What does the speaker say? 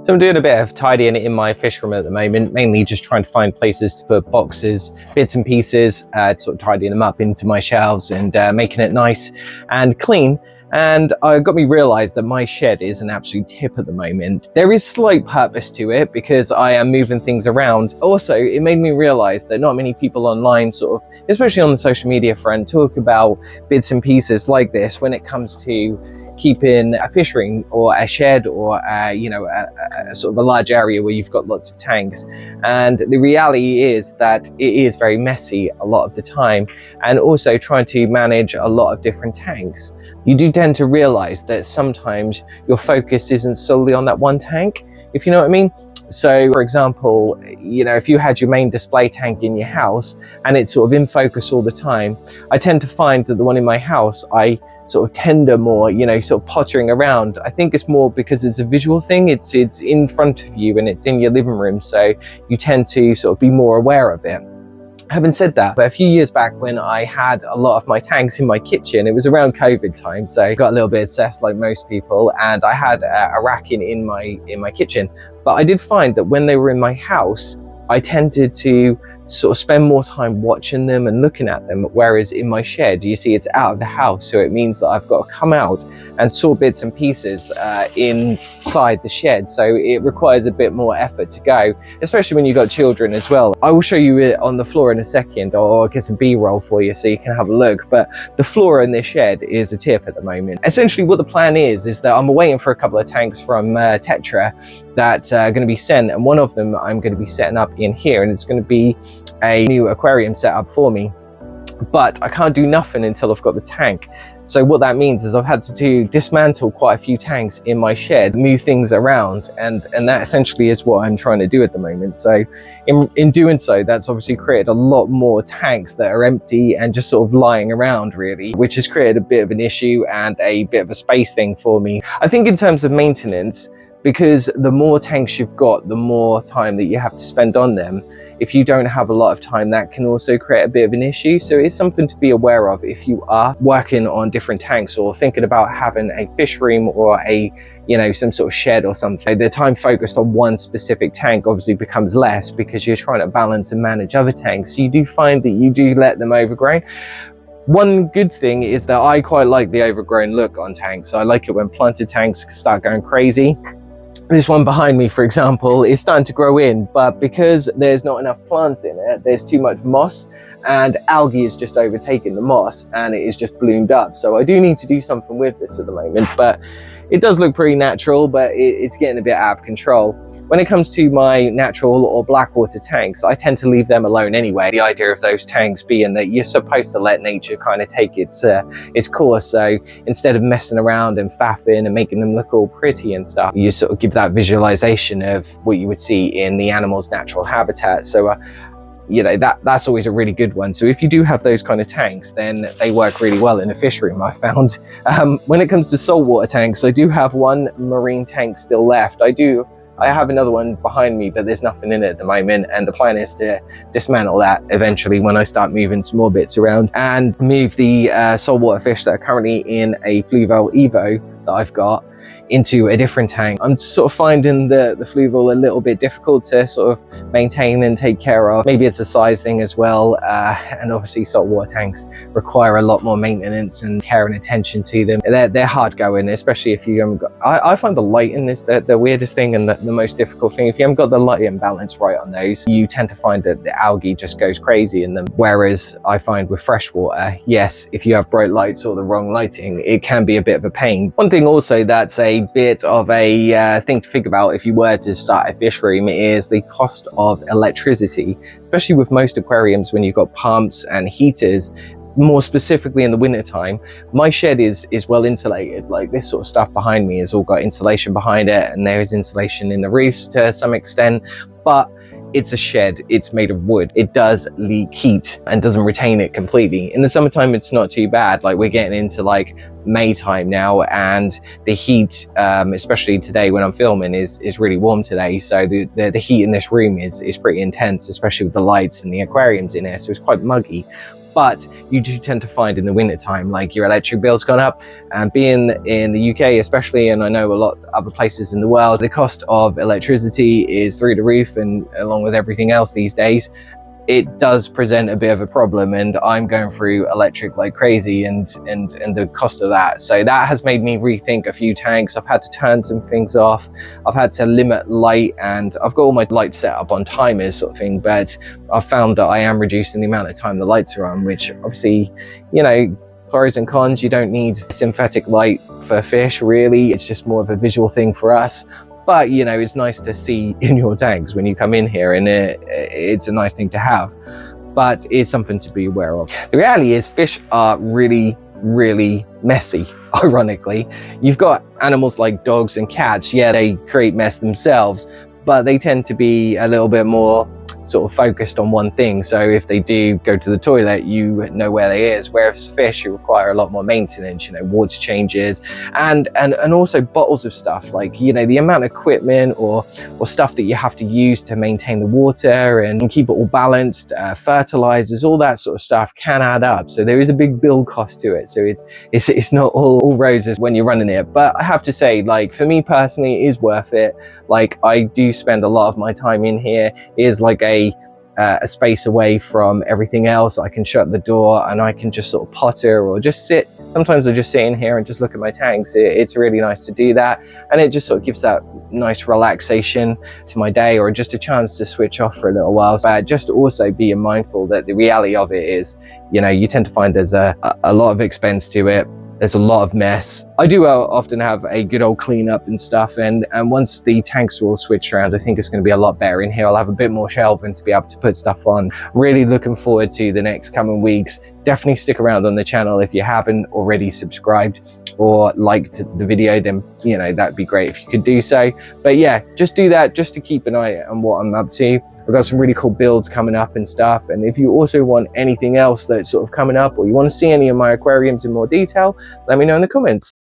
So I'm doing a bit of tidying in my fish room at the moment, mainly just trying to find places to put boxes, bits and pieces, sort of tidying them up into my shelves and making it nice and clean. And it got me realised that my shed is an absolute tip at the moment. There is slight purpose to it because I am moving things around. Also, it made me realise that not many people online sort of, especially on the social media front, talk about bits and pieces like this when it comes to keeping a fish room or a shed or a sort of a large area where you've got lots of tanks. And the reality is that it is very messy a lot of the time, and also trying to manage a lot of different tanks. You do tend to realize that sometimes your focus isn't solely on that one tank, if you know what I mean. So for example, if you had your main display tank in your house and it's sort of in focus all the time, I tend to find that the one in my house, I sort of tender more, sort of pottering around. I think it's more because it's a visual thing. It's in front of you and it's in your living room, so you tend to sort of be more aware of it. Having said that, but a few years back when I had a lot of my tanks in my kitchen, it was around COVID time, so I got a little bit obsessed like most people, and I had a rack in my kitchen. But I did find that when they were in my house, I tended to sort of spend more time watching them and looking at them, whereas in my shed, you see, it's out of the house, so it means that I've got to come out and sort bits and pieces inside the shed, so it requires a bit more effort to go, especially when you've got children as well. I will show you it on the floor in a second, or get some B-roll for you so you can have a look, but the floor in this shed is a tip at the moment. Essentially what the plan is that I'm waiting for a couple of tanks from Tetra that are going to be sent, and one of them I'm going to be setting up in here, and it's going to be a new aquarium set up for me. But I can't do nothing until I've got the tank. So what that means is I've had to dismantle quite a few tanks in my shed, move things around, and that essentially is what I'm trying to do at the moment. So in doing so, that's obviously created a lot more tanks that are empty and just sort of lying around really, which has created a bit of an issue and a bit of a space thing for me. I think in terms of maintenance, because the more tanks you've got, the more time that you have to spend on them. If you don't have a lot of time, that can also create a bit of an issue. So it's something to be aware of if you are working on different tanks or thinking about having a fish room or a some sort of shed or something. The time focused on one specific tank obviously becomes less because you're trying to balance and manage other tanks. So you do find that you do let them overgrow. One good thing is that I quite like the overgrown look on tanks. I like it when planted tanks start going crazy. This one behind me, for example, is starting to grow in, but because there's not enough plants in it, there's too much moss, and algae is just overtaking the moss and it is just bloomed up. So I do need to do something with this at the moment, but it does look pretty natural, but it's getting a bit out of control. When it comes to my natural or blackwater tanks, I tend to leave them alone anyway. The idea of those tanks being that you're supposed to let nature kind of take its course. So instead of messing around and faffing and making them look all pretty and stuff, you sort of give that visualization of what you would see in the animal's natural habitat. So that's always a really good one. So if you do have those kind of tanks, then they work really well in a fish room, I found. When it comes to saltwater tanks, I do have one marine tank still left. I have another one behind me, but there's nothing in it at the moment, and the plan is to dismantle that eventually when I start moving some more bits around and move the saltwater fish that are currently in a Fluval Evo that I've got into a different tank. I'm sort of finding the Fluval a little bit difficult to sort of maintain and take care of. Maybe it's a size thing as well, and obviously saltwater tanks require a lot more maintenance and care and attention to them. They're hard going, especially if you haven't got, I find the lighting is the weirdest thing and the most difficult thing. If you haven't got the lighting balance right on those, you tend to find that the algae just goes crazy in them. Whereas I find with freshwater, yes, if you have bright lights or the wrong lighting, it can be a bit of a pain. One thing also that's a bit of a thing to think about if you were to start a fish room is the cost of electricity, especially with most aquariums when you've got pumps and heaters. More specifically in the winter time, my shed is well insulated. Like this sort of stuff behind me has all got insulation behind it, and there is insulation in the roofs to some extent, but it's a shed, it's made of wood. It does leak heat and doesn't retain it completely. In the summertime, it's not too bad. Like we're getting into like May time now, and the heat, especially today when I'm filming, is really warm today. So the heat in this room is pretty intense, especially with the lights and the aquariums in here. So it's quite muggy. but you do tend to find in the winter time, like, your electric bill's gone up. And being in the UK especially, and I know a lot of other places in the world, the cost of electricity is through the roof, and along with everything else these days, it does present a bit of a problem. And I'm going through electric like crazy, and the cost of that. So that has made me rethink a few tanks. I've had to turn some things off. I've had to limit light, and I've got all my lights set up on timers sort of thing, but I've found that I am reducing the amount of time the lights are on, which obviously, you know, pros and cons. You don't need synthetic light for fish, really. It's just more of a visual thing for us. But, you know, it's nice to see in your tanks when you come in here, and it's a nice thing to have, but it's something to be aware of. The reality is fish are really, really messy, ironically. You've got animals like dogs and cats. Yeah, they create mess themselves, but they tend to be a little bit more sort of focused on one thing. So if they do go to the toilet, you know where they is. Whereas fish, you require a lot more maintenance, you know, water changes, and also bottles of stuff, like, you know, the amount of equipment or stuff that you have to use to maintain the water and keep it all balanced, fertilizers, all that sort of stuff can add up. So there is a big build cost to it. So it's not all roses when you're running it. But I have to say, like, for me personally, it is worth it. Like, I do spend a lot of my time in here. It is like a space away from everything else. I can shut the door and I can just sort of potter or just sit. Sometimes I just sit in here and just look at my tanks. It's really nice to do that, and it just sort of gives that nice relaxation to my day, or just a chance to switch off for a little while. But just also being mindful that the reality of it is, you know, you tend to find there's a lot of expense to it. There's a lot of mess. I do often have a good old cleanup and stuff, and once the tanks are all switched around, I think it's going to be a lot better in here. I'll have a bit more shelving to be able to put stuff on. Really looking forward to the next coming weeks. Definitely stick around on the channel if you haven't already subscribed or liked the video, then, you know, that'd be great if you could do so. But yeah, just do that just to keep an eye on what I'm up to. I've got some really cool builds coming up and stuff, and if you also want anything else that's sort of coming up, or you want to see any of my aquariums in more detail, let me know in the comments.